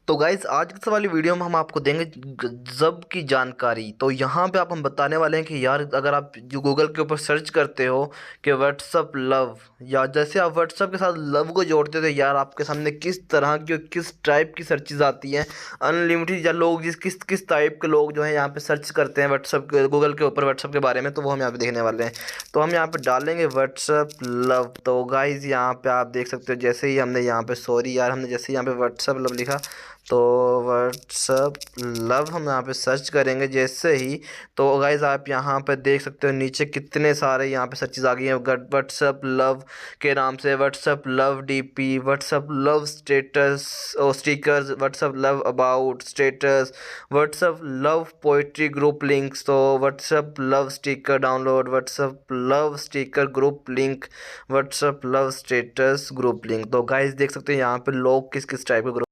तो गाइज आज की वाली वीडियो में हम आपको देंगे गजब की जानकारी। तो यहाँ पे आप हम बताने वाले हैं कि यार अगर आप जो गूगल के ऊपर सर्च करते हो कि व्हाट्सअप लव, या जैसे आप व्हाट्सअप के साथ लव को जोड़ते हो तो यार आपके सामने किस तरह की और किस टाइप की सर्चेज आती हैं अनलिमिटेड। या लोग जिस किस किस टाइप के लोग जो है यहाँ पे सर्च करते हैं व्हाट्सअप के गूगल के ऊपर व्हाट्सअप के बारे में, तो वो हम यहाँ पे देखने वाले हैं। तो हम यहाँ पे डालेंगे व्हाट्सअप लव। तो गाइज यहाँ पे आप देख सकते हो जैसे ही हमने यहाँ पे, सॉरी यार, हमने जैसे ही यहाँ पे व्हाट्सअप लव लिखा तो व्हाट्सअप लव हम यहाँ पे सर्च करेंगे जैसे ही, तो गाइज आप यहाँ पे देख सकते हो नीचे कितने सारे यहाँ पे सर्चेज आ गई हैं व्हाट्सअप लव के नाम से। WhatsApp love DP, WhatsApp love status और stickers, WhatsApp love about status, WhatsApp love poetry group links, तो WhatsApp love sticker download, WhatsApp love sticker group link, WhatsApp love status group link. तो guys देख सकते हो यहाँ पे लोग किस किस टाइप के